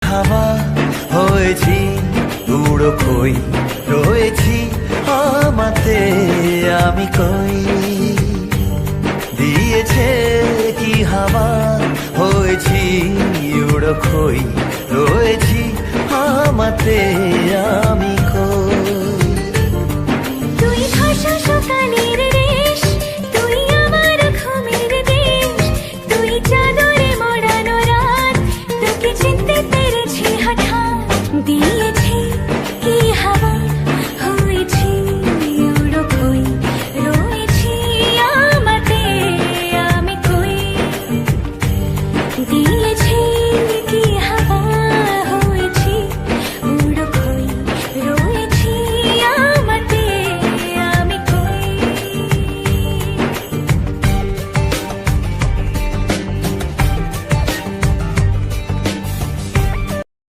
হাওয়া হয়েছি, উড়ো কই রয়েছি আমাতে আমি কই। দিয়েছে কি হাওয়া হয়েছি, উড়ো কই রয়েছি আমাতে আমি কই। তুই ভাষা সকালের দেশ, তুই আমার ঘুমের দেশ, তুই চাদরে মোড়ানো রাত, তোকে চিনতে পেরেছি হঠাৎ।